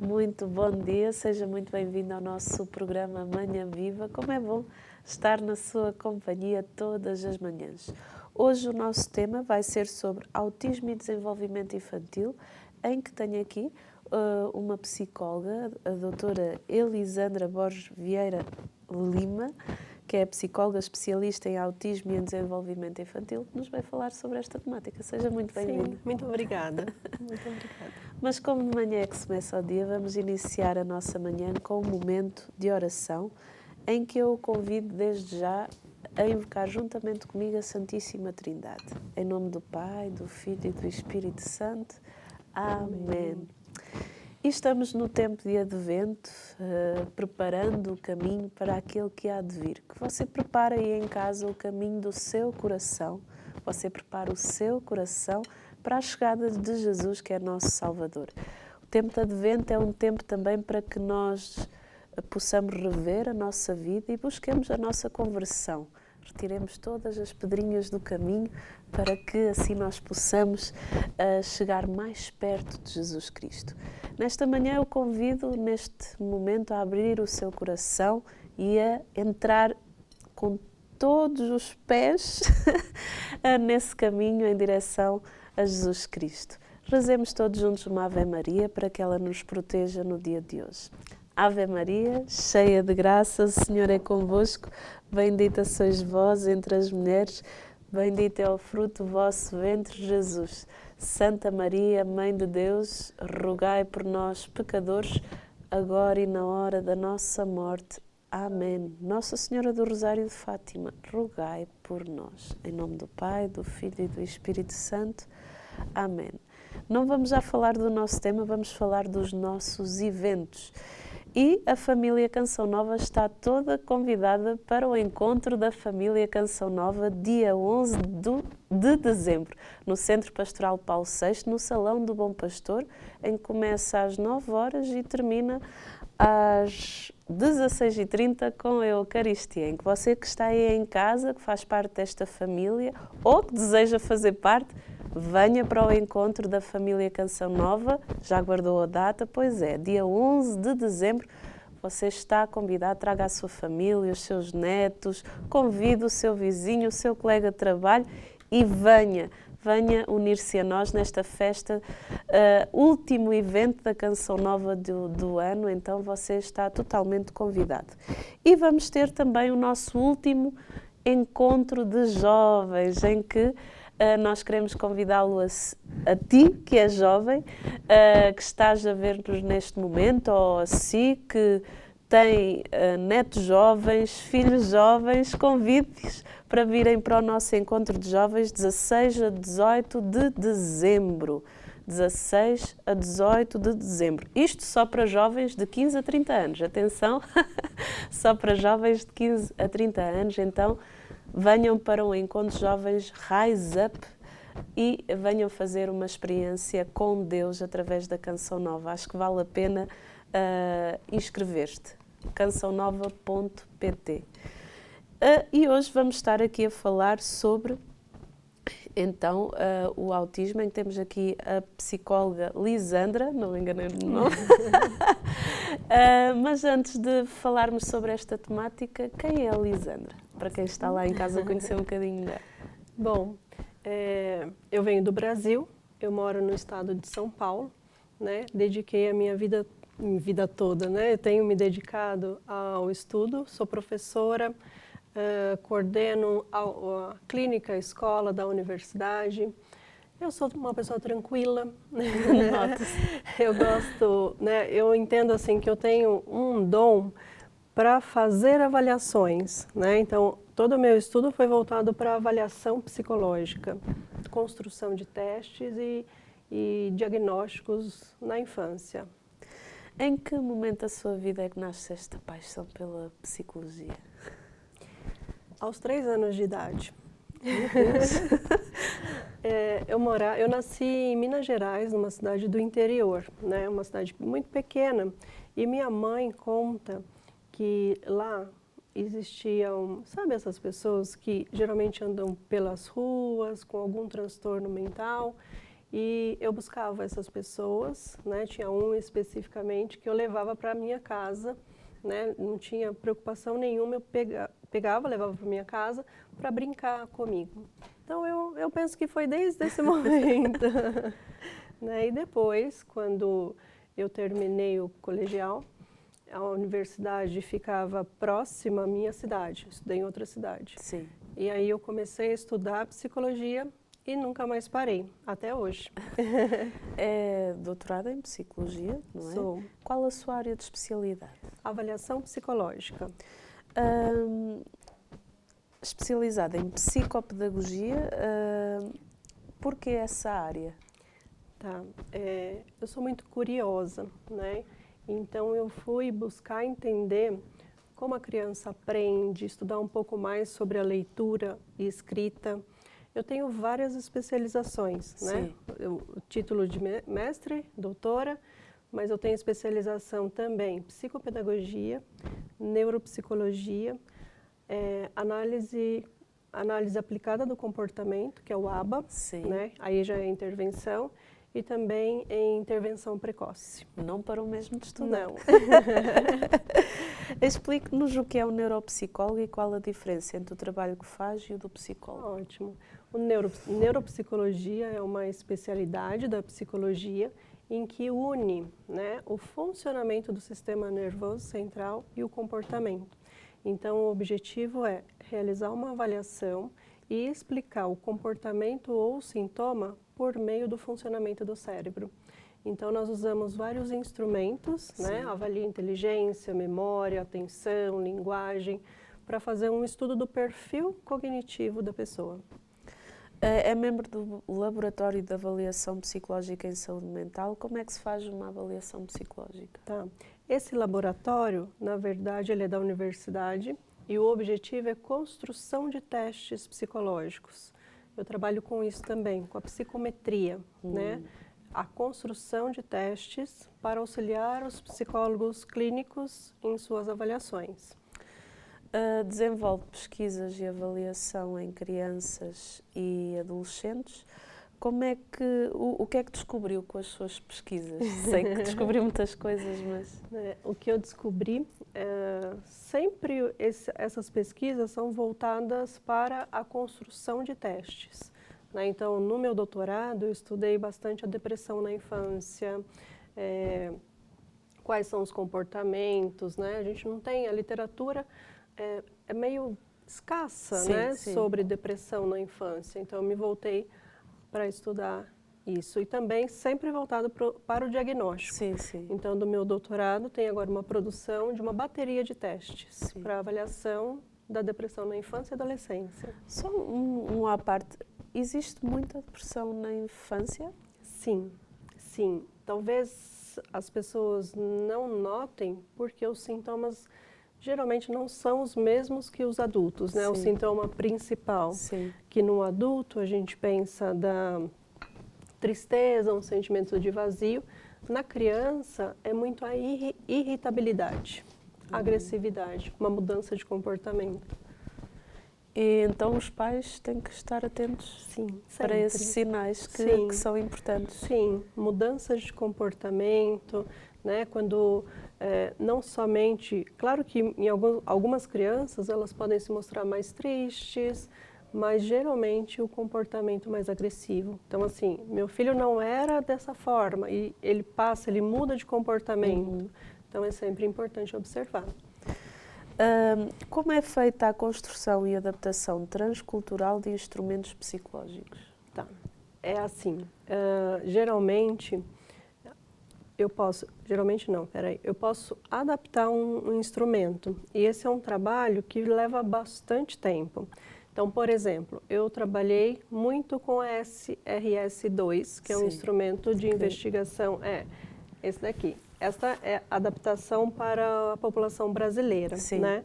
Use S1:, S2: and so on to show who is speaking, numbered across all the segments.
S1: Muito bom dia, seja muito bem-vindo ao nosso programa Manhã Viva. Como é bom estar na sua companhia todas as manhãs. Hoje o nosso tema vai ser sobre autismo e desenvolvimento infantil, em que tenho aqui uma psicóloga, a doutora Elisandra Borges Vieira Lima, que é psicóloga especialista em autismo e em desenvolvimento infantil, que nos vai falar sobre esta temática. Seja muito bem-vinda.
S2: Sim, muito obrigada. Muito obrigada.
S1: Mas como de manhã é que se começa o dia, vamos iniciar a nossa manhã com um momento de oração, em que eu o convido desde já a invocar juntamente comigo a Santíssima Trindade. Em nome do Pai, do Filho e do Espírito Santo. Amém. E estamos no tempo de Advento, preparando o caminho para aquele que há de vir. Que você prepare aí em casa o caminho do seu coração. Você prepara o seu coração para a chegada de Jesus, que é nosso Salvador. O tempo de Advento é um tempo também para que nós possamos rever a nossa vida e busquemos a nossa conversão. Retiremos todas as pedrinhas do caminho para que assim nós possamos chegar mais perto de Jesus Cristo. Nesta manhã eu convido, neste momento, a abrir o seu coração e a entrar com todos os pés nesse caminho em direção a Jesus Cristo. Rezemos todos juntos uma Ave Maria para que ela nos proteja no dia de hoje. Ave Maria, cheia de graça, o Senhor é convosco. Bendita sois vós entre as mulheres, bendito é o fruto do vosso ventre, Jesus. Santa Maria, Mãe de Deus, rogai por nós, pecadores, agora e na hora da nossa morte. Amém. Nossa Senhora do Rosário de Fátima, rogai por nós. Em nome do Pai, do Filho e do Espírito Santo. Amém. Não vamos já falar do nosso tema, vamos falar dos nossos eventos. E a família Canção Nova está toda convidada para o encontro da família Canção Nova, dia 11 de dezembro, no Centro Pastoral Paulo VI, no Salão do Bom Pastor, em que começa às 9 horas e termina às 16h30 com a Eucaristia, em que você que está aí em casa, que faz parte desta família ou que deseja fazer parte, venha para o encontro da família Canção Nova. Já guardou a data? Pois é, dia 11 de dezembro. Você está convidado, traga a sua família, os seus netos, convide o seu vizinho, o seu colega de trabalho e venha unir-se a nós nesta festa, último evento da Canção Nova do ano, então você está totalmente convidado. E vamos ter também o nosso último encontro de jovens, em que nós queremos convidá-lo a ti, que é jovem, que estás a ver-nos neste momento, ou a si, que tem netos jovens, filhos jovens, convide-os para virem para o nosso encontro de jovens 16 a 18 de dezembro. 16 a 18 de dezembro. Isto só para jovens de 15 a 30 anos. Atenção, só para jovens de 15 a 30 anos. Então, venham para um encontro de jovens Rise Up e venham fazer uma experiência com Deus através da Canção Nova. Acho que vale a pena inscrever-te. cançãonova.pt. E hoje vamos estar aqui a falar sobre, então, o autismo, em que temos aqui a psicóloga Lisandra, não me enganei no nome. Mas antes de falarmos sobre esta temática, quem é a Lisandra? Para quem está lá em casa conhecer um bocadinho melhor.
S2: Bom, eu venho do Brasil, eu moro no estado de São Paulo, né? Dediquei a minha vida toda, né? Eu tenho me dedicado ao estudo, sou professora, coordeno a clínica, a escola da universidade. Eu sou uma pessoa tranquila, eu gosto, né? Eu entendo assim que eu tenho um dom para fazer avaliações, né? Então, todo o meu estudo foi voltado para avaliação psicológica, construção de testes e diagnósticos na infância.
S1: Em que momento da sua vida é que nasce esta paixão pela psicologia?
S2: Aos 3 anos de idade. Eu nasci em Minas Gerais, numa cidade do interior, né? Uma cidade muito pequena, e minha mãe conta que lá existiam, sabe, essas pessoas que geralmente andam pelas ruas com algum transtorno mental, E eu buscava essas pessoas, né? Tinha um especificamente que eu levava para a minha casa, né? Não tinha preocupação nenhuma, eu pegava, levava para minha casa para brincar comigo. Então eu penso que foi desde esse momento. Né? E depois, quando eu terminei o colegial, a universidade ficava próxima à minha cidade, estudei em outra cidade.
S1: Sim.
S2: E aí eu comecei a estudar psicologia e nunca mais parei, até hoje.
S1: É doutorada em psicologia, não é?
S2: Sou.
S1: Qual a sua área de especialidade?
S2: Avaliação psicológica.
S1: Especializada em psicopedagogia, por que essa área?
S2: Tá. Eu sou muito curiosa, né? Então eu fui buscar entender como a criança aprende, estudar um pouco mais sobre a leitura e escrita. Eu tenho várias especializações, né? O título de mestre, doutora, mas eu tenho especialização também em psicopedagogia, neuropsicologia, análise aplicada do comportamento, que é o ABA, né? Aí já é intervenção, e também em intervenção precoce.
S1: Não para o mesmo de estudar.
S2: Não.
S1: Explique-nos o que é o neuropsicólogo e qual a diferença entre o trabalho que faz e o do psicólogo.
S2: Ótimo. O neuropsicologia é uma especialidade da psicologia em que une, né, o funcionamento do sistema nervoso central e o comportamento. Então, o objetivo é realizar uma avaliação e explicar o comportamento ou sintoma por meio do funcionamento do cérebro. Então, nós usamos vários instrumentos, né? Avalia inteligência, memória, atenção, linguagem, para fazer um estudo do perfil cognitivo da pessoa.
S1: É membro do Laboratório de Avaliação Psicológica em Saúde Mental. Como é que se faz uma avaliação psicológica?
S2: Tá. Esse laboratório, na verdade, ele é da universidade e o objetivo é construção de testes psicológicos. Eu trabalho com isso também, com a psicometria, né? A construção de testes para auxiliar os psicólogos clínicos em suas avaliações.
S1: Desenvolve pesquisas e avaliação em crianças e adolescentes. Como é que, o que é que descobriu com as suas pesquisas? Sei que descobriu muitas coisas, mas...
S2: O que eu descobri, sempre essas pesquisas são voltadas para a construção de testes. Né? Então, no meu doutorado, eu estudei bastante a depressão na infância, quais são os comportamentos, né? A gente não tem, a literatura é meio escassa, né? Sobre depressão na infância. Então, eu me voltei para estudar isso. E também sempre voltado para o diagnóstico. Então, do meu doutorado, tem agora uma produção de uma bateria de testes para avaliação da depressão na infância e adolescência.
S1: Só uma à parte, existe muita depressão na infância?
S2: Sim, sim. Talvez as pessoas não notem porque os sintomas geralmente não são os mesmos que os adultos, né? O sintoma principal, que no adulto a gente pensa da tristeza, um sentimento de vazio. Na criança é muito a irritabilidade, agressividade, uma mudança de comportamento.
S1: E então os pais têm que estar atentos para esses sinais que são importantes.
S2: Sim, mudanças de comportamento, né? Quando não somente, claro que em algumas crianças elas podem se mostrar mais tristes, mas geralmente o comportamento mais agressivo. Então assim, meu filho não era dessa forma e ele muda de comportamento. Então é sempre importante observar.
S1: Como é feita a construção e adaptação transcultural de instrumentos psicológicos?
S2: Tá, é assim, geralmente eu posso adaptar um instrumento e esse é um trabalho que leva bastante tempo. Então, por exemplo, eu trabalhei muito com a SRS-2, que é um instrumento de investigação, esse daqui. Esta é a adaptação para a população brasileira, né?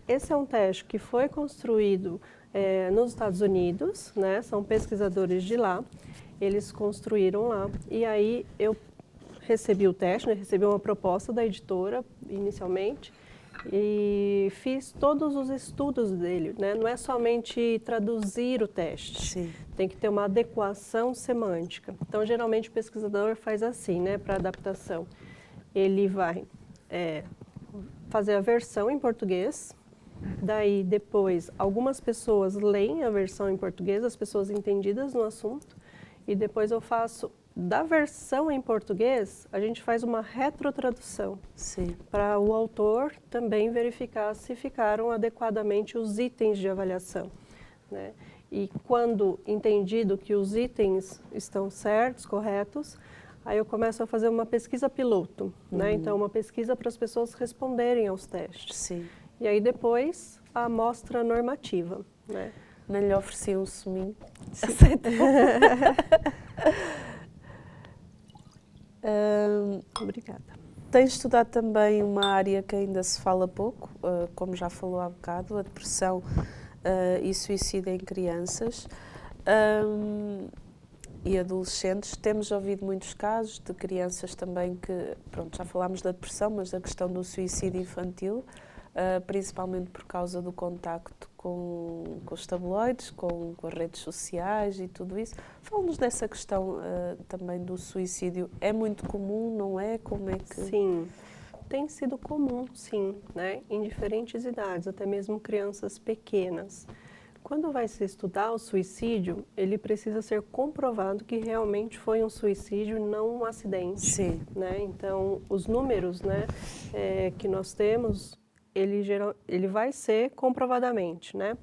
S2: Esse é um teste que foi construído nos Estados Unidos, né? São pesquisadores de lá, eles construíram lá e aí eu recebi o teste, né? Recebi uma proposta da editora inicialmente e fiz todos os estudos dele, né? Não é somente traduzir o teste,
S1: Sim.
S2: tem que ter uma adequação semântica. Então, geralmente o pesquisador faz assim, né, para adaptação. Ele vai fazer a versão em português, daí depois algumas pessoas leem a versão em português, as pessoas entendidas no assunto, e depois eu faço da versão em português, a gente faz uma retrotradução para o autor também verificar se ficaram adequadamente os itens de avaliação, né? E quando entendido que os itens estão certos, corretos, aí eu começo a fazer uma pesquisa piloto, né? Então, uma pesquisa para as pessoas responderem aos testes.
S1: Sim.
S2: E aí depois a amostra normativa, né?
S1: Não lhe ofereci um suminho?
S2: Aceita. Obrigada.
S1: Tens estudado também uma área que ainda se fala pouco, como já falou há bocado, a depressão e suicídio em crianças e adolescentes. Temos ouvido muitos casos de crianças também que, pronto, já falámos da depressão, mas da questão do suicídio infantil, principalmente por causa do contacto com os tabloides, com as redes sociais e tudo isso. Fala-nos dessa questão também do suicídio. É muito comum, não é? Como é que...
S2: Sim, tem sido comum, sim, né? Em diferentes idades, até mesmo crianças pequenas. Quando vai se estudar o suicídio, ele precisa ser comprovado que realmente foi um suicídio, não um acidente.
S1: Sim.
S2: Né? Então, os números, né, que nós temos, ele vai ser comprovadamente, né?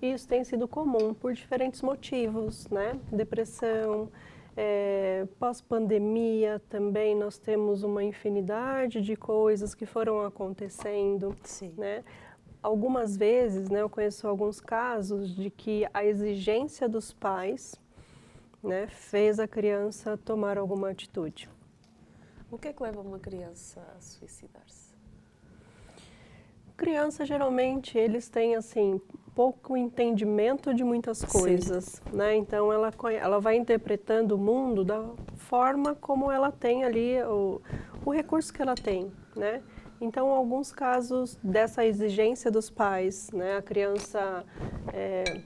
S2: E isso tem sido comum por diferentes motivos, né? Depressão, pós-pandemia também nós temos uma infinidade de coisas que foram acontecendo,
S1: Sim.
S2: né? Algumas vezes, né, eu conheço alguns casos de que a exigência dos pais, né, fez a criança tomar alguma atitude.
S1: O que é que leva uma criança a suicidar-se?
S2: Criança, geralmente, eles têm, assim, pouco entendimento de muitas coisas, né? Então, ela vai interpretando o mundo da forma como ela tem ali, o recurso que ela tem, né? Então, alguns casos dessa exigência dos pais, né? A criança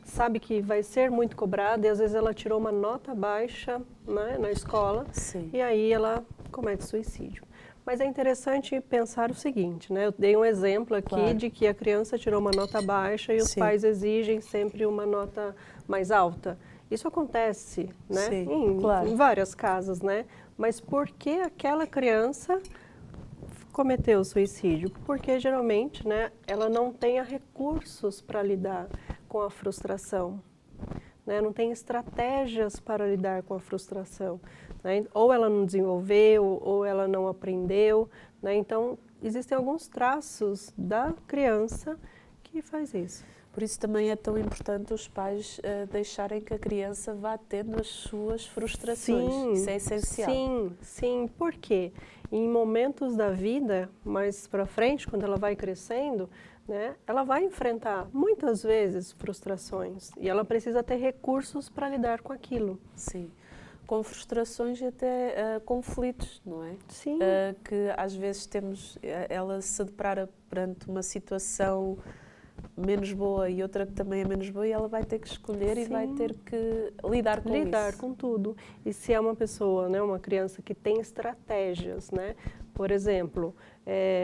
S2: sabe que vai ser muito cobrada e, às vezes, ela tirou uma nota baixa, né, na escola.
S1: Sim.
S2: E aí ela comete suicídio. Mas é interessante pensar o seguinte, né? Eu dei um exemplo aqui de que a criança tirou uma nota baixa e os pais exigem sempre uma nota mais alta. Isso acontece, né? Em várias casas, né? Mas por que aquela criança cometeu o suicídio? Porque geralmente, né, ela não tem recursos para lidar com a frustração, né? Não tem estratégias para lidar com a frustração. Né? Ou ela não desenvolveu, ou ela não aprendeu, né? Então, existem alguns traços da criança que faz isso.
S1: Por isso também é tão importante os pais deixarem que a criança vá tendo as suas frustrações.
S2: Sim,
S1: isso é essencial.
S2: Sim. Por quê? Em momentos da vida, mais para frente, quando ela vai crescendo, né, ela vai enfrentar muitas vezes frustrações e ela precisa ter recursos para lidar com aquilo.
S1: Sim. Com frustrações e até conflitos, não é?
S2: Sim.
S1: Que às vezes ela se depara perante uma situação menos boa e outra que também é menos boa e ela vai ter que escolher e vai ter que lidar com isso.
S2: Lidar com tudo. E se é uma pessoa, né, uma criança que tem estratégias, né? Por exemplo,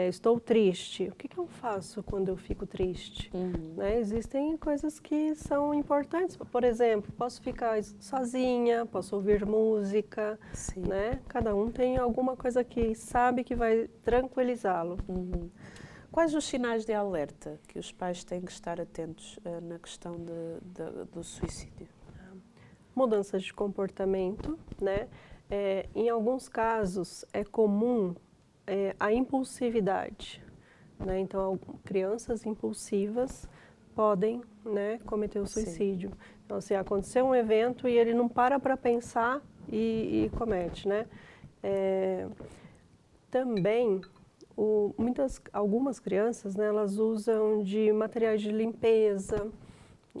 S2: estou triste, o que eu faço quando eu fico triste? Né? Existem coisas que são importantes, por exemplo, posso ficar sozinha, posso ouvir música, né? Cada um tem alguma coisa que sabe que vai tranquilizá-lo.
S1: Quais os sinais de alerta que os pais têm que estar atentos na questão do suicídio?
S2: Mudanças de comportamento, né? Em alguns casos é comum a impulsividade, né? Então, crianças impulsivas podem, né, cometer o suicídio. Então, se aconteceu um evento e ele não para pensar e comete, né? Também, algumas crianças, né, elas usam de materiais de limpeza,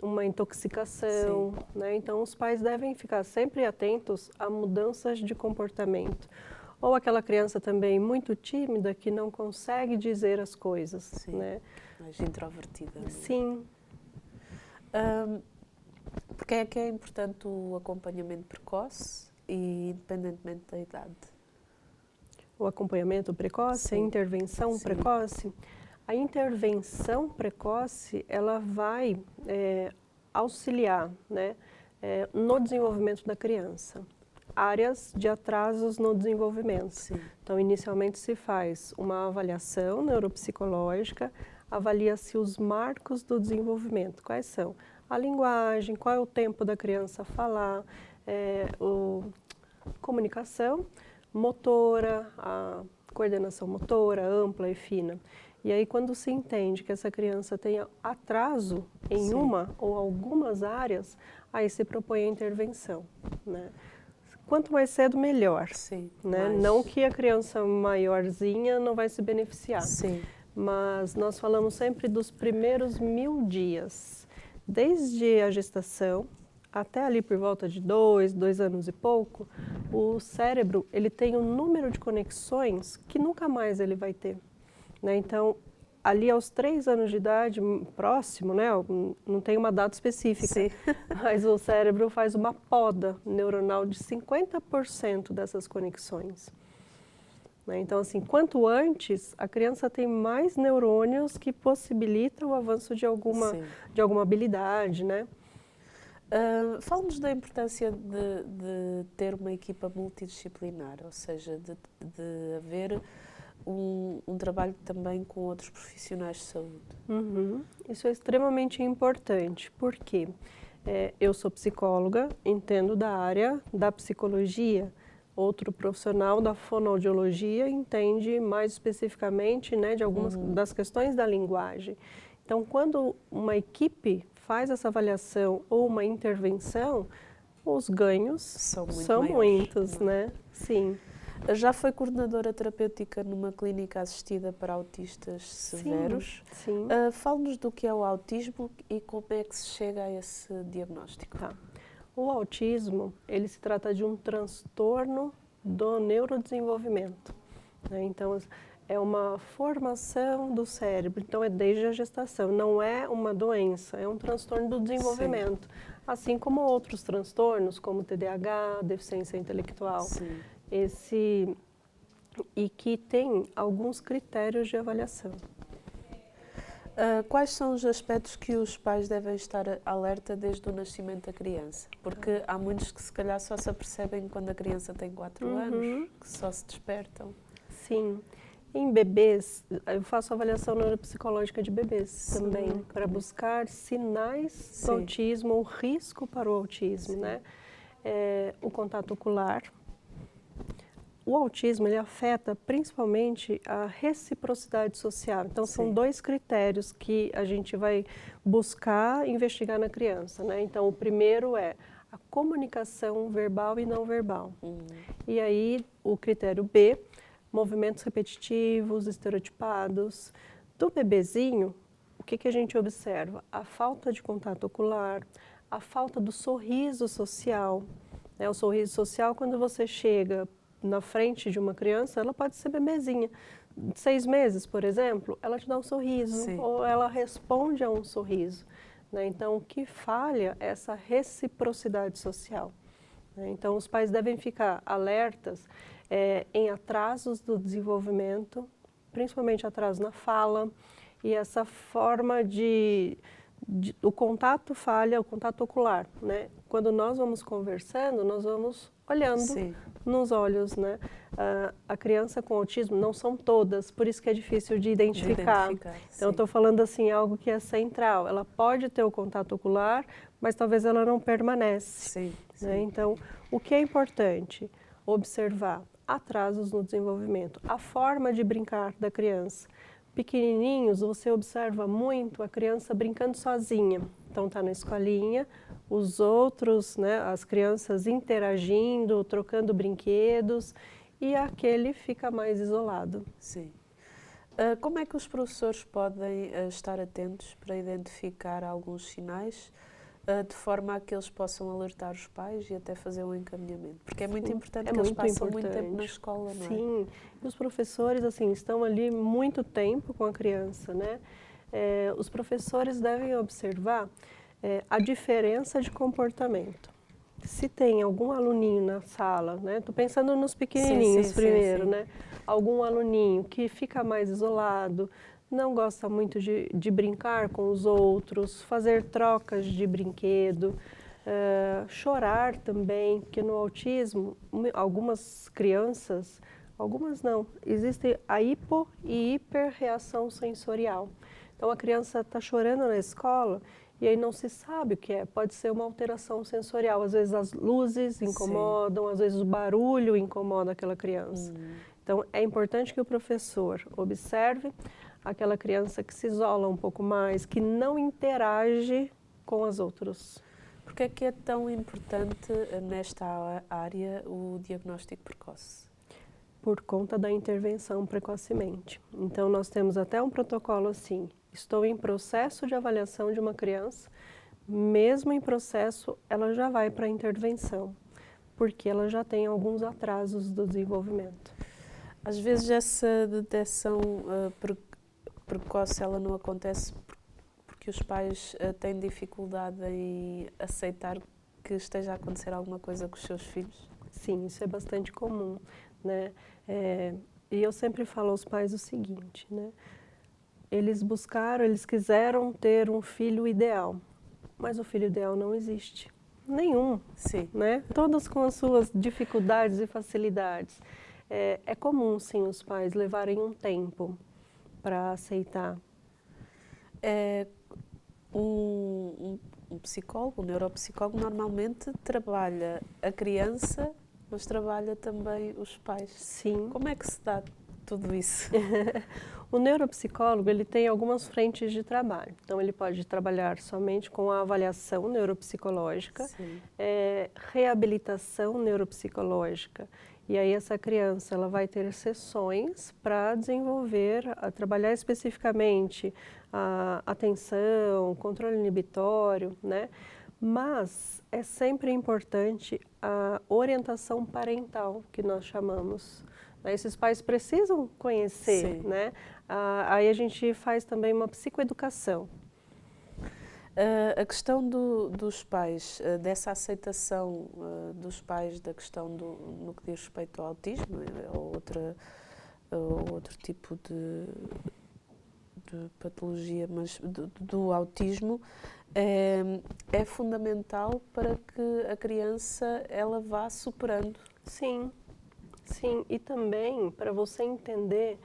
S2: uma intoxicação, né? Então, os pais devem ficar sempre atentos a mudanças de comportamento. Ou aquela criança também muito tímida que não consegue dizer as coisas,
S1: Sim,
S2: né?
S1: mais introvertida. Não é?
S2: Sim.
S1: Porque é que é importante o acompanhamento precoce e independentemente da idade?
S2: O acompanhamento precoce,
S1: Sim.
S2: a intervenção
S1: Sim.
S2: precoce. A intervenção precoce, ela vai auxiliar, né, no desenvolvimento da criança. Áreas de atrasos no desenvolvimento.
S1: Sim.
S2: Então, inicialmente se faz uma avaliação neuropsicológica, avalia-se os marcos do desenvolvimento. Quais são? A linguagem, qual é o tempo da criança falar, comunicação, motora, a coordenação motora ampla e fina. E aí, quando se entende que essa criança tenha atraso em
S1: Sim.
S2: uma ou algumas áreas, aí se propõe a intervenção, né? Quanto mais cedo, melhor.
S1: Sim.
S2: Né? Não que a criança maiorzinha não vai se beneficiar.
S1: Sim.
S2: Mas nós falamos sempre dos primeiros 1000 dias. Desde a gestação até ali por volta de 2 anos e pouco, o cérebro ele tem um número de conexões que nunca mais ele vai ter. Né? Então, ali aos 3 anos de idade, próximo, né? Não tem uma data específica,
S1: Sim.
S2: mas o cérebro faz uma poda neuronal de 50% dessas conexões. Né? Então, assim, quanto antes, a criança tem mais neurônios que possibilitam o avanço de alguma habilidade, né?
S1: Fala-nos da importância de ter uma equipa multidisciplinar, ou seja, de haver um trabalho também com outros profissionais de saúde.
S2: Uhum. Isso é extremamente importante, porque eu sou psicóloga, entendo da área da psicologia, outro profissional da fonoaudiologia entende mais especificamente, né, de algumas das questões da linguagem. Então, quando uma equipe faz essa avaliação ou uma intervenção, os ganhos são muitos, né? Sim.
S1: Já foi coordenadora terapêutica numa clínica assistida para autistas severos.
S2: Sim.
S1: Fale-nos do que é o autismo e como é que se chega a esse diagnóstico.
S2: Tá. O autismo, ele se trata de um transtorno do neurodesenvolvimento. Né? Então, é uma formação do cérebro, então é desde a gestação, não é uma doença, é um transtorno do desenvolvimento. Sim. Assim como outros transtornos, como TDAH, deficiência intelectual.
S1: Sim.
S2: E que tem alguns critérios de avaliação.
S1: Quais são os aspectos que os pais devem estar alerta desde o nascimento da criança? Porque há muitos que se calhar só se apercebem quando a criança tem 4 anos, que só se despertam.
S2: Sim. Em bebês, eu faço avaliação neuropsicológica de bebês também, para buscar sinais do autismo, ou risco para o autismo, né? O contato ocular. O autismo, ele afeta principalmente a reciprocidade social. Então, são 2 critérios que a gente vai buscar investigar na criança, né? Então, o primeiro é a comunicação verbal e não verbal. E aí, o critério B, movimentos repetitivos, estereotipados. Do bebezinho, o que a gente observa? A falta de contato ocular, a falta do sorriso social. Né? O sorriso social, quando você chega na frente de uma criança, ela pode ser bebezinha. 6 meses, por exemplo, ela te dá um sorriso, ou ela responde a um sorriso. Né? Então, o que falha é essa reciprocidade social. Né? Então, os pais devem ficar alertas em atrasos do desenvolvimento, principalmente atraso na fala, e essa forma o contato falha, o contato ocular, né? Quando nós vamos conversando, nós vamos olhando nos olhos, né? A criança com autismo, não são todas, por isso que é difícil de identificar. Então, eu estou falando assim, algo que é central. Ela pode ter o contato ocular, mas talvez ela não permanece. Né? Então, o que é importante? Observar atrasos no desenvolvimento, a forma de brincar da criança. Pequenininhos, você observa muito a criança brincando sozinha. Então, está na escolinha, os outros, né, as crianças interagindo, trocando brinquedos, e aquele fica mais isolado.
S1: Sim. Como é que os professores podem estar atentos para identificar alguns sinais de forma a que eles possam alertar os pais e até fazer um encaminhamento. Porque é muito
S2: Sim,
S1: importante
S2: é
S1: que eles
S2: muito
S1: passem muito tempo
S2: importante.
S1: na escola, não é?
S2: Sim, e os professores assim estão ali muito tempo com a criança, né? Os professores devem observar a diferença de comportamento. Se tem algum aluninho na sala, né? Estou pensando nos pequenininhos primeiro,
S1: sim.
S2: né? Algum aluninho que fica mais isolado, não gosta muito de brincar com os outros, fazer trocas de brinquedo, chorar também, porque no autismo, algumas crianças, algumas não, existe a hipo e hiperreação sensorial. Então a criança está chorando na escola e aí não se sabe o que é, pode ser uma alteração sensorial, às vezes as luzes incomodam, às vezes o barulho incomoda aquela criança. Então é importante que o professor observe aquela criança que se isola um pouco mais, que não interage com as outras.
S1: Por que é que é tão importante nesta área o diagnóstico precoce?
S2: Por conta da intervenção precocemente. Então nós temos até um protocolo assim, estou em processo de avaliação de uma criança, mesmo em processo ela já vai para a intervenção, porque ela já tem alguns atrasos do desenvolvimento.
S1: Às vezes essa detecção precoce ela não acontece porque os pais têm dificuldade em aceitar que esteja a acontecer alguma coisa com os seus filhos?
S2: Sim, isso é bastante comum, né? E eu sempre falo aos pais o seguinte, né? Eles quiseram ter um filho ideal, mas o filho ideal não existe. Nenhum,
S1: Sim.
S2: né? Todos com as suas dificuldades e facilidades. É comum, sim, os pais levarem um tempo para aceitar.
S1: Um psicólogo, um neuropsicólogo, normalmente trabalha a criança, mas trabalha também os pais.
S2: Sim.
S1: Como é que se dá tudo isso?
S2: O neuropsicólogo, ele tem algumas frentes de trabalho. Então, ele pode trabalhar somente com a avaliação neuropsicológica, reabilitação neuropsicológica. E aí essa criança ela vai ter sessões para desenvolver, trabalhar especificamente a atenção, controle inibitório, né? Mas é sempre importante a orientação parental, que nós chamamos. Esses pais precisam conhecer, né? Aí a gente faz também uma psicoeducação.
S1: A questão dos pais, dessa aceitação dos pais da questão no que diz respeito ao autismo ou outro tipo de patologia, mas do autismo, é fundamental para que a criança ela vá superando.
S2: Sim, sim, e também para você entender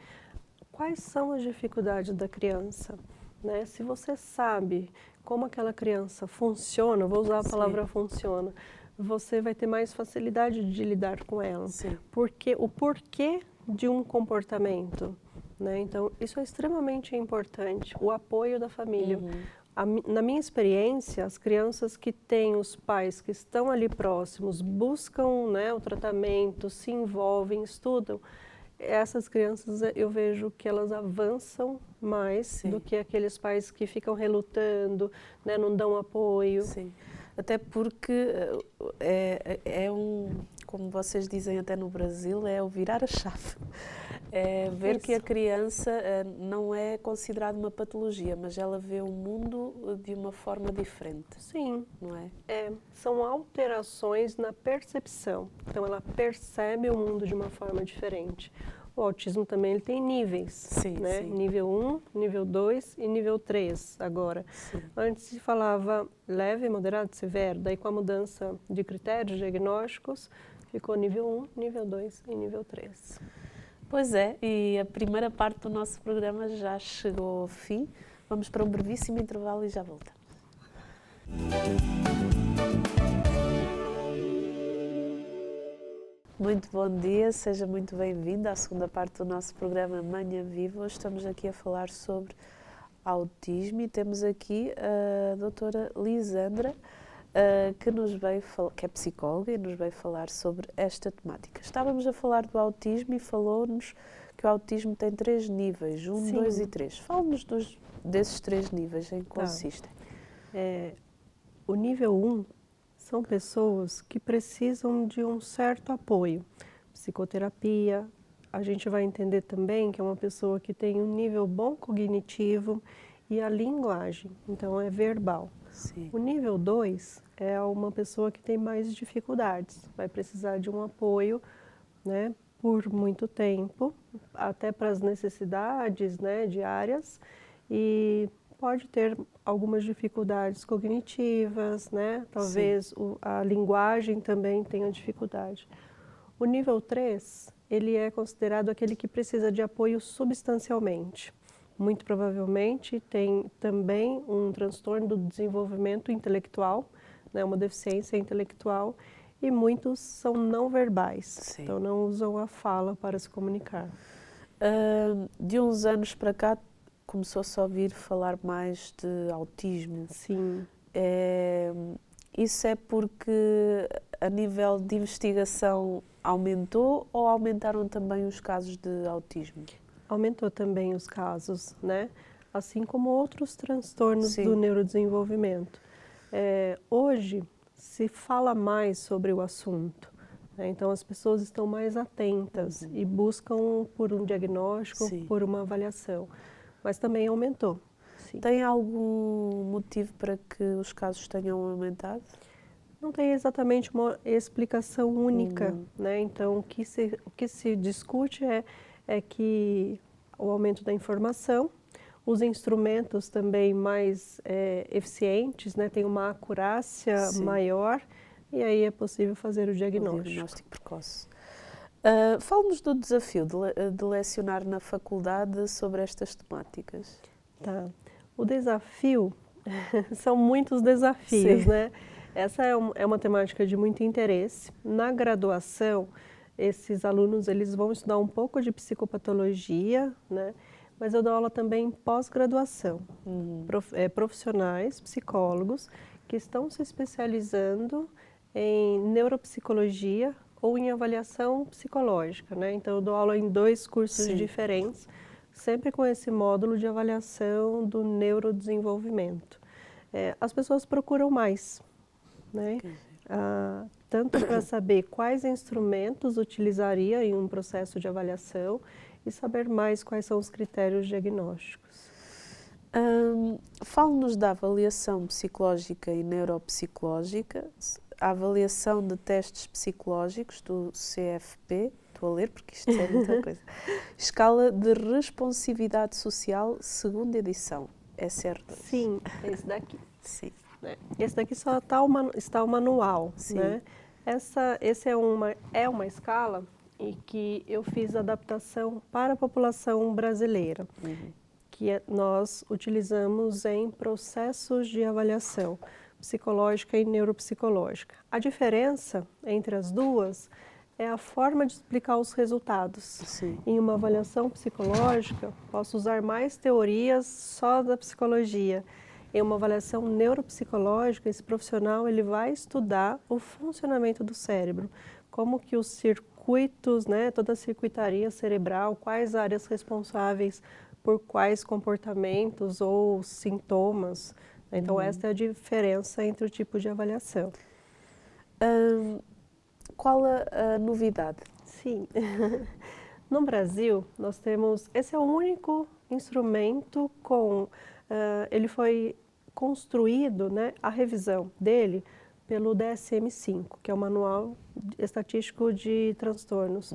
S2: quais são as dificuldades da criança, né? Se você sabe como aquela criança funciona, vou usar a palavra funciona, você vai ter mais facilidade de lidar com ela.
S1: Sim.
S2: Porque o porquê de um comportamento, né? Então, isso é extremamente importante, o apoio da família. Na minha experiência, as crianças que têm os pais que estão ali próximos, buscam, né, o tratamento, se envolvem, estudam, essas crianças eu vejo que elas avançam mais do que aqueles pais que ficam relutando, né, não dão apoio.
S1: Sim, até porque é como vocês dizem até no Brasil, é o virar a chave. É ver
S2: Isso.
S1: que a criança não é considerada uma patologia, mas ela vê o mundo de uma forma diferente.
S2: Sim.
S1: Não é?
S2: São alterações na percepção. Então, ela percebe o mundo de uma forma diferente. O autismo também ele tem níveis, né? Nível 1, nível 2 e nível 3 agora. Antes se falava leve, moderado, severo, daí com a mudança de critérios diagnósticos, ficou nível 1, nível 2 e nível 3.
S1: Pois é, e a primeira parte do nosso programa já chegou ao fim. Vamos para um brevíssimo intervalo e já voltamos. Muito bom dia, seja muito bem-vindo à segunda parte do nosso programa Manhã Viva. Hoje estamos aqui a falar sobre autismo e temos aqui a doutora Lisandra, que é psicóloga e nos veio falar sobre esta temática. Estávamos a falar do autismo e falou-nos que o autismo tem 3 níveis, 1, 2 e 3. Fala-nos desses 3 níveis, em que consistem.
S2: O nível 1 são pessoas que precisam de um certo apoio. Psicoterapia, a gente vai entender também que é uma pessoa que tem um nível bom cognitivo e a linguagem, então é verbal.
S1: Sim.
S2: O nível 2 é uma pessoa que tem mais dificuldades, vai precisar de um apoio, né, por muito tempo, até para as necessidades, né, diárias, e pode ter algumas dificuldades cognitivas, né, talvez a linguagem também tenha dificuldade. O nível 3, ele é considerado aquele que precisa de apoio substancialmente. Muito provavelmente tem também um transtorno do desenvolvimento intelectual, né, uma deficiência intelectual, e muitos são não verbais,
S1: Sim.
S2: então não usam a fala para se comunicar.
S1: De uns anos para cá começou-se a ouvir falar mais de autismo.
S2: Sim.
S1: Isso é porque a nível de investigação aumentou ou aumentaram também os casos de autismo?
S2: Aumentou também os casos, né? Assim como outros transtornos
S1: Sim.
S2: do neurodesenvolvimento. Hoje se fala mais sobre o assunto, né? Então as pessoas estão mais atentas e buscam por um diagnóstico,
S1: Sim.
S2: por uma avaliação, mas também aumentou. Sim.
S1: Tem algum motivo para que os casos tenham aumentado?
S2: Não tem exatamente uma explicação única, né? Então o que se discute é que o aumento da informação, os instrumentos também mais eficientes, né? Tem uma acurácia
S1: Sim.
S2: maior e aí é possível fazer o
S1: O
S2: diagnóstico.
S1: diagnóstico precoce. Fale-nos do desafio de lecionar na faculdade sobre estas temáticas.
S2: Tá. O desafio, são muitos desafios,
S1: Sim.
S2: né? Essa é uma temática de muito interesse. Na graduação, esses alunos eles vão estudar um pouco de psicopatologia, né? Mas eu dou aula também em pós-graduação. Profissionais, psicólogos, que estão se especializando em neuropsicologia ou em avaliação psicológica, né? Então eu dou aula em 2 cursos
S1: Sim.
S2: diferentes, sempre com esse módulo de avaliação do neurodesenvolvimento. As pessoas procuram mais, né? Tanto para saber quais instrumentos utilizaria em um processo de avaliação e saber mais quais são os critérios diagnósticos.
S1: Fale-nos da avaliação psicológica e neuropsicológica, a avaliação de testes psicológicos do CFP, estou a ler porque isto é muita coisa, Escala de Responsividade Social, segunda edição, SR2.
S2: Sim, é esse daqui.
S1: Sim.
S2: Esse daqui só está o manual, né? Esse é uma escala em que eu fiz adaptação para a população brasileira, que nós utilizamos em processos de avaliação psicológica e neuropsicológica. A diferença entre as duas é a forma de explicar os resultados.
S1: Sim.
S2: Em uma avaliação psicológica, posso usar mais teorias só da psicologia. Em uma avaliação neuropsicológica, esse profissional ele vai estudar o funcionamento do cérebro, como que os circuitos, né, toda a circuitaria cerebral, quais áreas responsáveis por quais comportamentos ou sintomas. Então, esta é a diferença entre o tipo de avaliação.
S1: Qual a novidade?
S2: Sim. No Brasil, nós temos... Esse é o único instrumento ele foi construído, né, a revisão dele pelo DSM-5, que é o Manual Estatístico de Transtornos.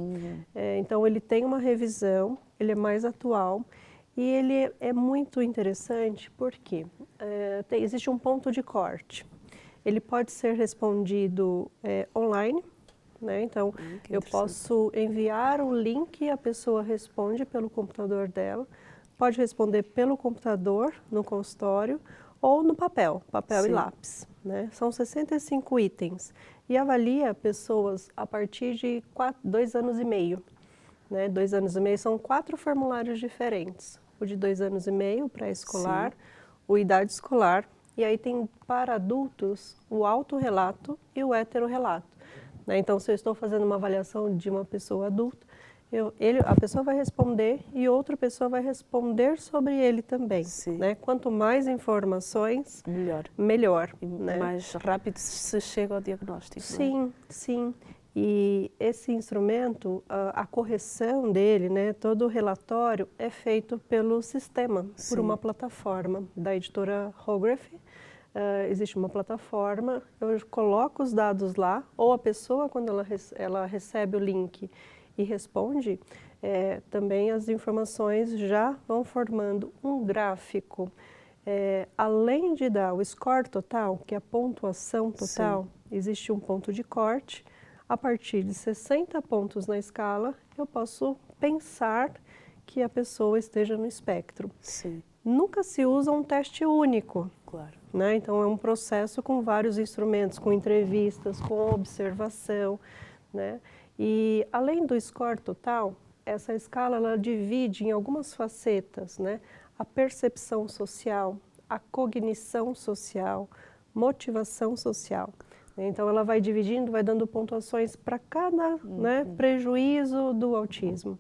S2: Então, ele tem uma revisão, ele é mais atual e ele é muito interessante porque existe um ponto de corte. Ele pode ser respondido online, né? Então, eu posso enviar o link e a pessoa responde pelo computador dela. Pode responder pelo computador, no consultório, ou no papel e lápis, né? São 65 itens e avalia pessoas a partir de 2 anos e meio. Né? 2 anos e meio são 4 formulários diferentes. O de 2 anos e meio, pré-escolar, o idade escolar, e aí tem para adultos o autorrelato e o heterorrelato. Né? Então, se eu estou fazendo uma avaliação de uma pessoa adulta, A pessoa vai responder e outra pessoa vai responder sobre ele também.
S1: Sim.
S2: Né? Quanto mais informações,
S1: melhor.
S2: E né?
S1: mais rápido se chega ao diagnóstico.
S2: Sim,
S1: não é?
S2: sim. E esse instrumento, a correção dele, né, todo o relatório é feito pelo sistema, por uma plataforma da editora Holography. Existe uma plataforma, eu coloco os dados lá, ou a pessoa, quando ela recebe o link e responde, também as informações já vão formando um gráfico. Além de dar o score total, que é a pontuação total, existe um ponto de corte. A partir de 60 pontos na escala, eu posso pensar que a pessoa esteja no espectro.
S1: Sim.
S2: Nunca se usa um teste único.
S1: Claro.
S2: Né? Então, é um processo com vários instrumentos, com entrevistas, com observação. Né? E, além do score total, essa escala ela divide em algumas facetas, né? A percepção social, a cognição social, motivação social. Então, ela vai dividindo, vai dando pontuações para cada né, prejuízo do autismo.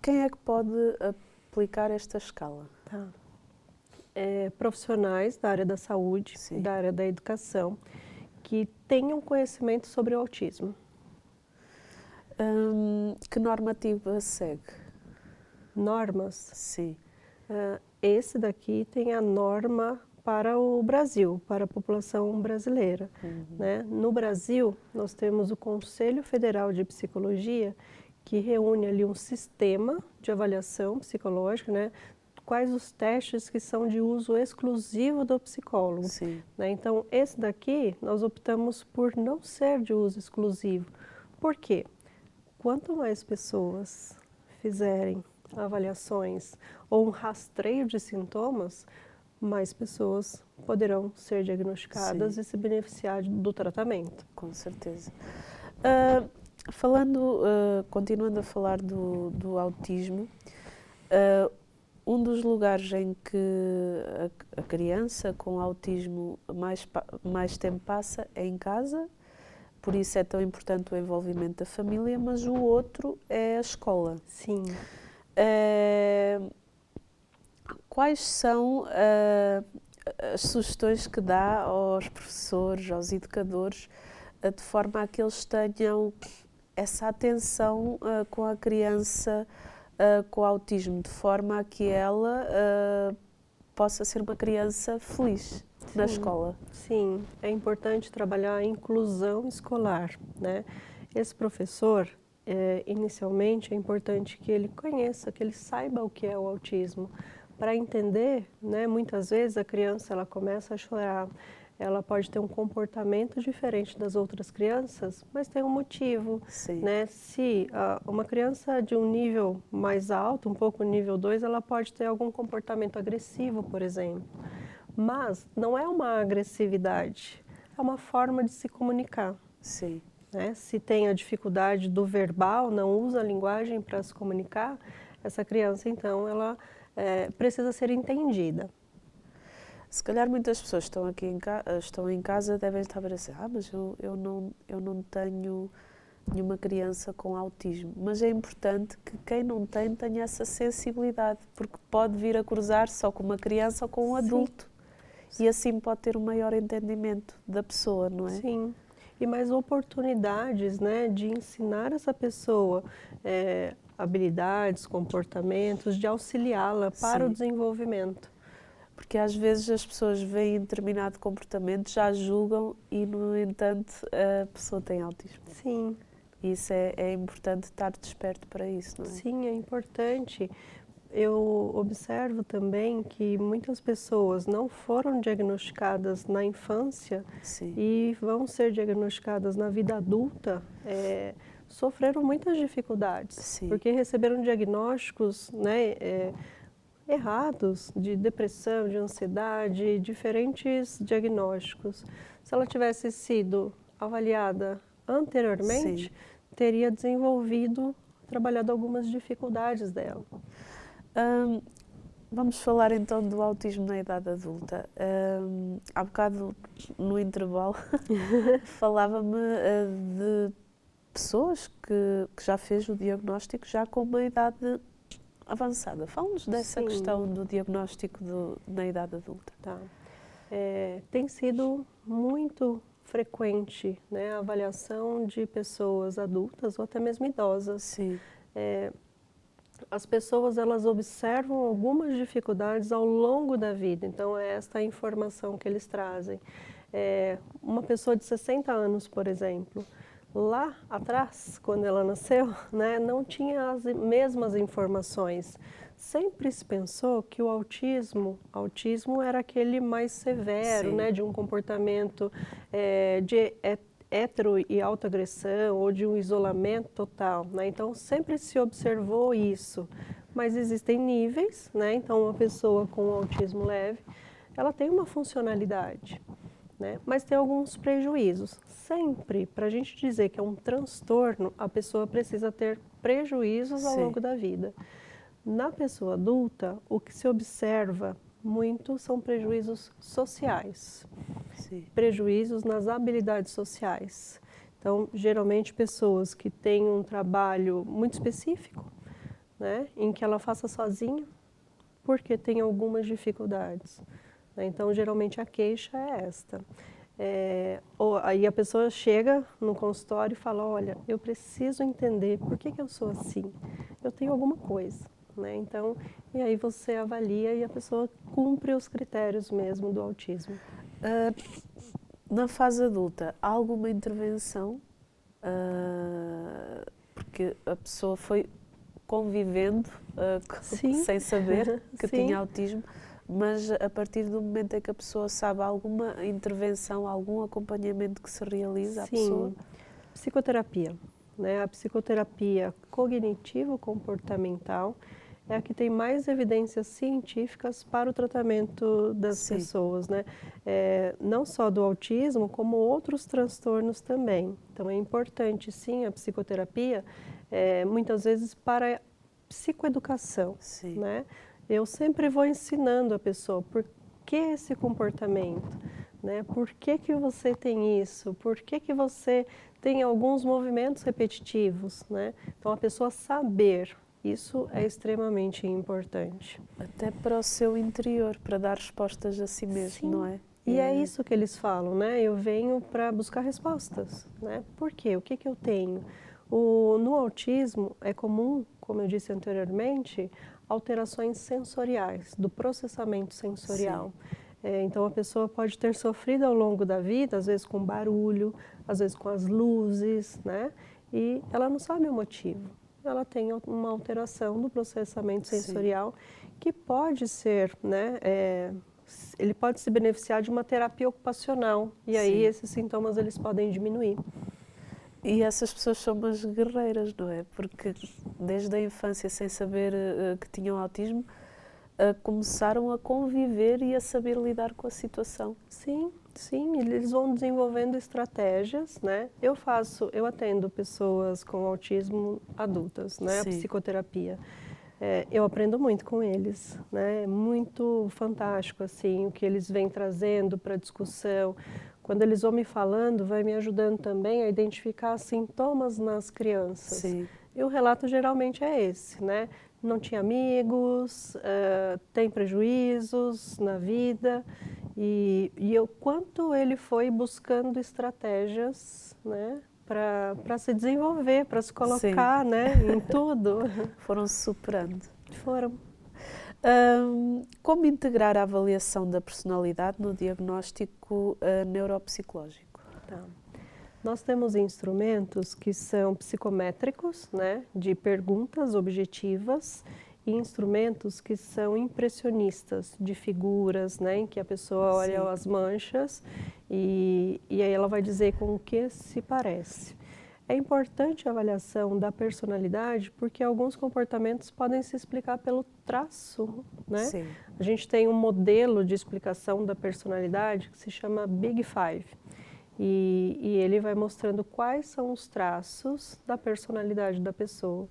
S1: Quem é que pode aplicar esta escala?
S2: Tá. Profissionais da área da saúde, da área da educação, que tenham conhecimento sobre o autismo.
S1: Que normativa segue?
S2: Normas?
S1: Sim.
S2: Esse daqui tem a norma para o Brasil, para a população brasileira. Né? No Brasil, nós temos o Conselho Federal de Psicologia, que reúne ali um sistema de avaliação psicológica, né? Quais os testes que são de uso exclusivo do psicólogo. Né? Então, esse daqui, nós optamos por não ser de uso exclusivo. Por quê? Quanto mais pessoas fizerem avaliações ou um rastreio de sintomas, mais pessoas poderão ser diagnosticadas e se beneficiar do tratamento.
S1: Com certeza. Continuando a falar do autismo, um dos lugares em que a criança com autismo mais tempo passa é em casa, por isso é tão importante o envolvimento da família, mas o outro é a escola.
S2: Sim.
S1: Quais são as sugestões que dá aos professores, aos educadores, de forma a que eles tenham essa atenção com a criança com autismo, de forma a que ela possa ser uma criança feliz na escola?
S2: Sim, é importante trabalhar a inclusão escolar, né? Esse professor, inicialmente, é importante que ele conheça, que ele saiba o que é o autismo, para entender, né? Muitas vezes a criança ela começa a chorar, ela pode ter um comportamento diferente das outras crianças, mas tem um motivo. Né? Se uma criança de um nível mais alto, um pouco nível 2, ela pode ter algum comportamento agressivo, por exemplo. Mas não é uma agressividade, é uma forma de se comunicar. Né? Se tem a dificuldade do verbal, não usa a linguagem para se comunicar, essa criança, então, ela precisa ser entendida.
S1: Se calhar muitas pessoas estão em casa devem estar a dizer, mas eu não tenho nenhuma criança com autismo. Mas é importante que quem não tem tenha essa sensibilidade, porque pode vir a cruzar só com uma criança ou com um adulto. E assim pode ter um maior entendimento da pessoa, não é?
S2: Sim. E mais oportunidades, né, de ensinar essa pessoa habilidades, comportamentos, de auxiliá-la para o desenvolvimento.
S1: Porque às vezes as pessoas veem determinado comportamento, já julgam e, no entanto, a pessoa tem autismo.
S2: Sim.
S1: E isso é importante estar desperto para isso, não é?
S2: Sim, é importante. Eu observo também que muitas pessoas não foram diagnosticadas na infância e vão ser diagnosticadas na vida adulta, sofreram muitas dificuldades, porque receberam diagnósticos, né, errados, de depressão, de ansiedade, diferentes diagnósticos. Se ela tivesse sido avaliada anteriormente, teria trabalhado algumas dificuldades dela.
S1: Vamos falar então do autismo na idade adulta. Há bocado, no intervalo, falava-me pessoas que já fez o diagnóstico já com uma idade avançada. Fala-nos dessa
S2: Sim.
S1: questão do diagnóstico na idade adulta.
S2: Tá. Tem sido muito frequente, né, a avaliação de pessoas adultas ou até mesmo idosas.
S1: Sim,
S2: As pessoas, elas observam algumas dificuldades ao longo da vida, então é esta a informação que eles trazem. Uma pessoa de 60 anos, por exemplo, lá atrás, quando ela nasceu, né, não tinha as mesmas informações. Sempre se pensou que o autismo era aquele mais severo,
S1: sim,
S2: né, de um comportamento de hetero e autoagressão ou de um isolamento total, né? Então sempre se observou isso, mas existem níveis, né? Então uma pessoa com autismo leve, ela tem uma funcionalidade, né? Mas tem alguns prejuízos. Sempre, para a gente dizer que é um transtorno, a pessoa precisa ter prejuízos ao
S1: sim,
S2: longo da vida. Na pessoa adulta, o que se observa muito são prejuízos sociais,
S1: sim,
S2: prejuízos nas habilidades sociais. Então, geralmente, pessoas que têm um trabalho muito específico, né, em que ela faça sozinha, porque tem algumas dificuldades, né? Então, geralmente, a queixa é esta. Aí a pessoa chega no consultório e fala, olha, eu preciso entender por que eu sou assim, eu tenho alguma coisa, né? Então, e aí você avalia e a pessoa cumpre os critérios mesmo do autismo.
S1: Na fase adulta, há alguma intervenção? Porque a pessoa foi convivendo
S2: Sim,
S1: sem saber que
S2: sim.
S1: tinha autismo, mas a partir do momento em que a pessoa sabe alguma intervenção, algum acompanhamento que se realiza à pessoa?
S2: Sim, psicoterapia, né? A psicoterapia cognitivo-comportamental é a que tem mais evidências científicas para o tratamento das
S1: Sim,
S2: pessoas, né? Não só do autismo, como outros transtornos também. Então é importante, sim, a psicoterapia, muitas vezes para psicoeducação,
S1: sim,
S2: né? Eu sempre vou ensinando a pessoa por que esse comportamento, né? Por que que você tem isso? Por que que você tem alguns movimentos repetitivos, né? Então a pessoa saber, isso é extremamente importante.
S1: até para o seu interior, para dar respostas a si mesmo, não
S2: Sim.
S1: é?
S2: E é isso que eles falam, né? Eu venho para buscar respostas, né? Por quê? O que que eu tenho? No autismo é comum, como eu disse anteriormente, alterações sensoriais, do processamento sensorial. Então a pessoa pode ter sofrido ao longo da vida, às vezes com barulho, às vezes com as luzes, né? E ela não sabe o motivo. Ela tem uma alteração do processamento
S1: Sim.
S2: sensorial que pode ser, né? Ele pode se beneficiar de uma terapia ocupacional e aí
S1: Sim.
S2: esses sintomas eles podem diminuir.
S1: E essas pessoas são umas guerreiras, não é? Porque desde a infância, sem saber que tinham autismo, começaram a conviver e a saber lidar com a situação.
S2: Sim, sim, eles vão desenvolvendo estratégias, né? Eu atendo pessoas com autismo adultas, né? A
S1: Sim.
S2: psicoterapia. Eu aprendo muito com eles, né? É muito fantástico, assim, o que eles vêm trazendo para a discussão. Quando eles vão me falando, vai me ajudando também a identificar sintomas nas crianças.
S1: Sim.
S2: E o relato geralmente é esse, né? Não tinha amigos, tem prejuízos na vida e o quanto ele foi buscando estratégias, né? Para se desenvolver, para se colocar, né, em tudo.
S1: Foram-se superando.
S2: Foram.
S1: Como integrar a avaliação da personalidade no diagnóstico neuropsicológico?
S2: Tá. Nós temos instrumentos que são psicométricos, né, de perguntas objetivas, e instrumentos que são impressionistas, de figuras, né, em que a pessoa olha
S1: Sim.
S2: as manchas e aí ela vai dizer com o que se parece. É importante a avaliação da personalidade porque alguns comportamentos podem se explicar pelo traço, né?
S1: Sim.
S2: A gente tem um modelo de explicação da personalidade que se chama Big Five. E ele vai mostrando quais são os traços da personalidade da pessoa.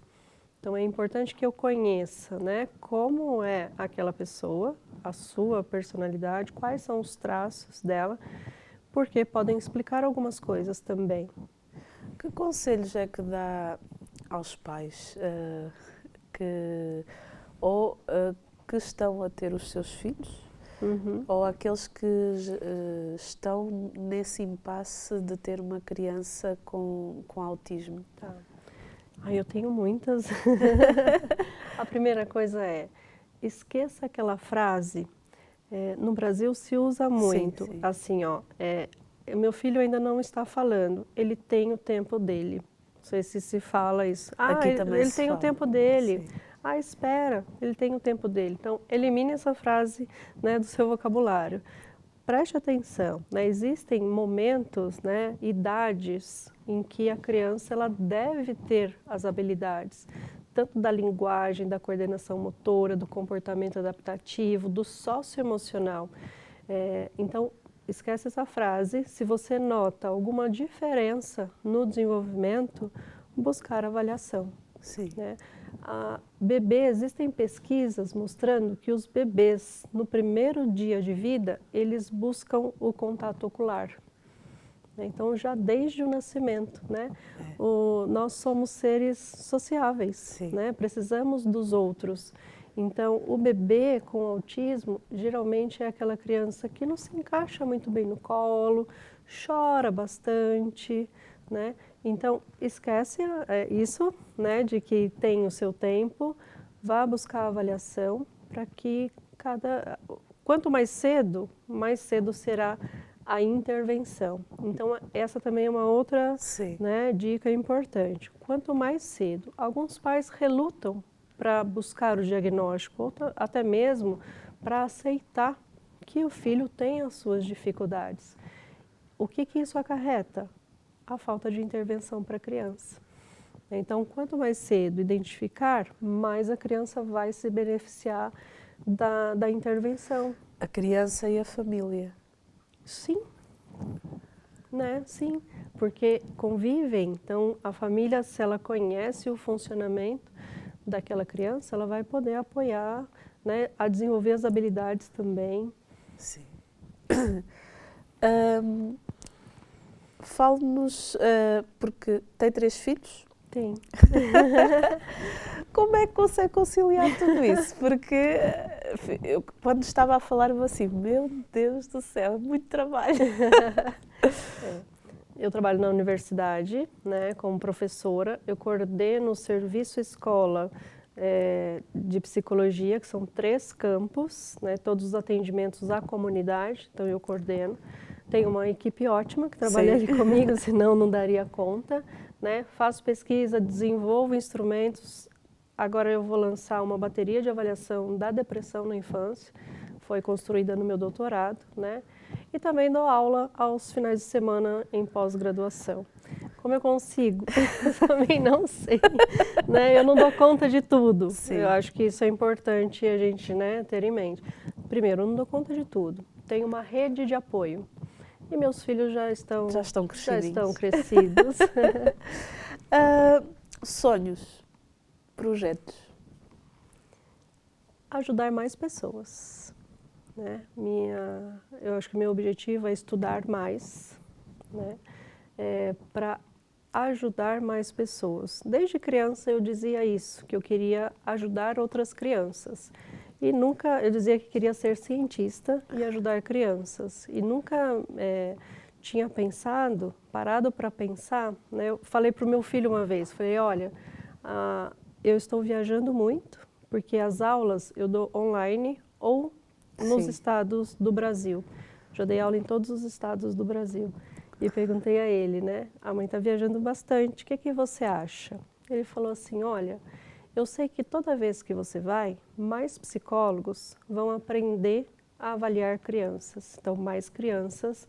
S2: Então, é importante que eu conheça, né, como é aquela pessoa, a sua personalidade, quais são os traços dela, porque podem explicar algumas coisas também.
S1: Que conselhos é que dá aos pais que estão a ter os seus filhos ou àqueles que estão nesse impasse de ter uma criança com autismo?
S2: Tá. Eu tenho muitas. A primeira coisa é, esqueça aquela frase, no Brasil se usa muito,
S1: Sim.
S2: assim, meu filho ainda não está falando, ele tem o tempo dele. Não sei se fala isso.
S1: Aqui também
S2: ele
S1: se
S2: tem
S1: fala.
S2: o tempo dele.
S1: Sim.
S2: Espera, ele tem o tempo dele. Então, elimine essa frase, né, do seu vocabulário. Preste atenção, né? Existem momentos, né, idades em que a criança ela deve ter as habilidades, tanto da linguagem, da coordenação motora, do comportamento adaptativo, do socioemocional. Então, esquece essa frase. Se você nota alguma diferença no desenvolvimento, buscar avaliação.
S1: Sim.
S2: Né? Existem pesquisas mostrando que os bebês, no primeiro dia de vida, eles buscam o contato ocular. Então, já desde o nascimento, né? Nós somos seres sociáveis, né? Precisamos dos outros. Então, o bebê com autismo, geralmente é aquela criança que não se encaixa muito bem no colo, chora bastante, né? Então, esquece isso, né, de que tem o seu tempo, vá buscar a avaliação para que quanto mais cedo será a intervenção. Então, essa também é uma outra, né, dica importante. Quanto mais cedo, alguns pais relutam para buscar o diagnóstico, ou até mesmo para aceitar que o filho tem as suas dificuldades. O que isso acarreta? A falta de intervenção para a criança. Então, quanto mais cedo identificar, mais a criança vai se beneficiar da intervenção.
S1: A criança e a família.
S2: Sim, né? Sim, porque convivem. Então, a família, se ela conhece o funcionamento daquela criança, ela vai poder apoiar, né, a desenvolver as habilidades também.
S1: Sim. Fale-nos, porque tem 3 filhos?
S2: Tem.
S1: Como é que consegue conciliar tudo isso? Porque eu, quando estava a falar, eu assim, meu Deus do céu, é muito trabalho.
S2: Eu trabalho na universidade, né, como professora. Eu coordeno o serviço escola de psicologia, que são 3 campos, né, todos os atendimentos à comunidade, então eu coordeno. Tenho uma equipe ótima que trabalha ali comigo, senão não daria conta, né? Faço pesquisa, desenvolvo instrumentos. Agora eu vou lançar uma bateria de avaliação da depressão na infância, foi construída no meu doutorado, né? E também dou aula aos finais de semana em pós-graduação. Como eu consigo? Eu também não sei, né? Eu não dou conta de tudo. Eu acho que isso é importante a gente, né, ter em mente. Primeiro, eu não dou conta de tudo. Tenho uma rede de apoio. E meus filhos já estão crescidos.
S1: Sonhos, projetos?
S2: Ajudar mais pessoas. Né? Eu acho que meu objetivo é estudar mais, né? Para ajudar mais pessoas. Desde criança eu dizia isso, que eu queria ajudar outras crianças. E nunca, eu dizia que queria ser cientista e ajudar crianças. E nunca tinha parado para pensar, né? Eu falei para o meu filho uma vez, falei, olha, eu estou viajando muito, porque as aulas eu dou online ou nos estados do Brasil. Já dei aula em todos os estados do Brasil. E perguntei a ele, né? A mãe está viajando bastante, o que você acha? Ele falou assim, olha, eu sei que toda vez que você vai, mais psicólogos vão aprender a avaliar crianças. Então, mais crianças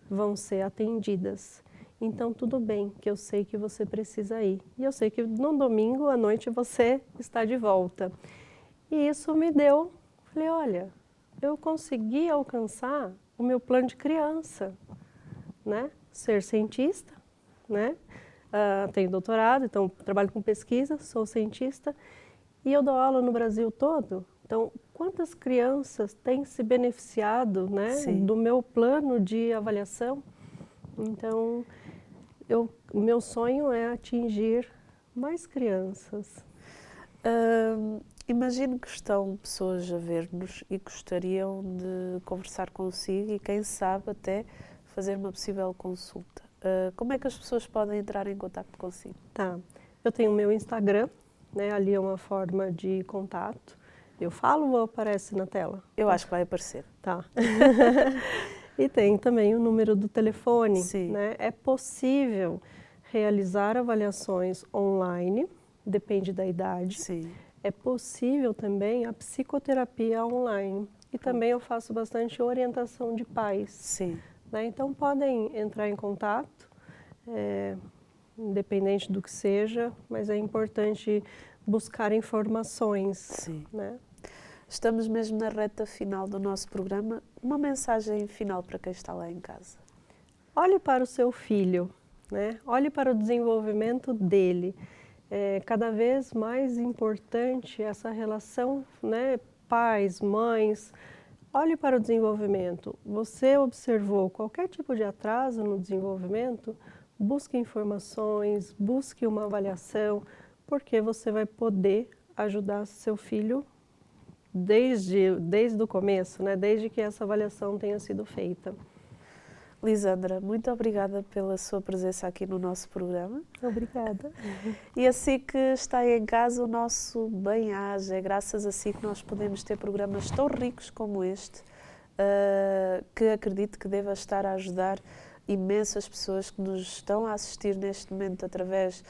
S2: vão ser atendidas. Então, tudo bem, que eu sei que você precisa ir. E eu sei que no domingo à noite você está de volta. E isso me deu, falei, olha, eu consegui alcançar o meu plano de criança, né? Ser cientista, né? Tenho doutorado, então trabalho com pesquisa, sou cientista e eu dou aula no Brasil todo. Então, quantas crianças têm se beneficiado, né, do meu plano de avaliação? Então, o meu sonho é atingir mais crianças.
S1: Imagino que estão pessoas a ver-nos e gostariam de conversar consigo e, quem sabe, até fazer uma possível consulta. Como é que as pessoas podem entrar em contato consigo?
S2: Tá. Eu tenho o meu Instagram, né? Ali é uma forma de contato. Eu falo ou aparece na tela?
S1: Eu acho que vai aparecer.
S2: Tá. E tem também o número do telefone,
S1: Sim.
S2: né? É possível realizar avaliações online, depende da idade.
S1: Sim.
S2: É possível também a psicoterapia online. E também eu faço bastante orientação de pais.
S1: Sim.
S2: Né? Então podem entrar em contato, independente do que seja, mas é importante buscar informações.
S1: Sim.
S2: Né?
S1: Estamos mesmo na reta final do nosso programa. Uma mensagem final para quem está lá em casa.
S2: Olhe para o seu filho, né? Olhe para o desenvolvimento dele. É cada vez mais importante essa relação, né? Pais, mães. Olhe para o desenvolvimento. Você observou qualquer tipo de atraso no desenvolvimento? Busque informações, busque uma avaliação, porque você vai poder ajudar seu filho desde o começo, né? Desde que essa avaliação tenha sido feita.
S1: Lisandra, muito obrigada pela sua presença aqui no nosso programa.
S2: Obrigada.
S1: E assim que está aí em casa, o nosso bem-aja, é graças a si que nós podemos ter programas tão ricos como este, que acredito que deva estar a ajudar imensas pessoas que nos estão a assistir neste momento através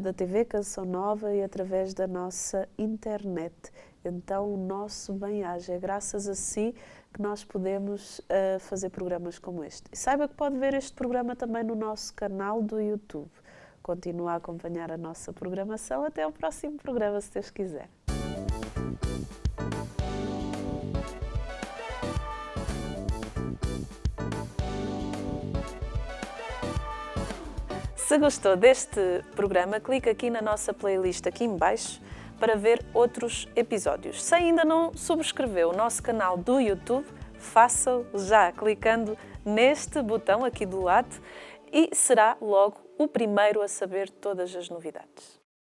S1: da TV Canção Nova e através da nossa internet. Então, o nosso bem-aja é graças a si que nós podemos fazer programas como este. E saiba que pode ver este programa também no nosso canal do YouTube. Continua a acompanhar a nossa programação. Até ao próximo programa, se Deus quiser. Se gostou deste programa, clique aqui na nossa playlist aqui em baixo para ver outros episódios. Se ainda não subscreveu o nosso canal do YouTube, faça-o já clicando neste botão aqui do lado e será logo o primeiro a saber todas as novidades.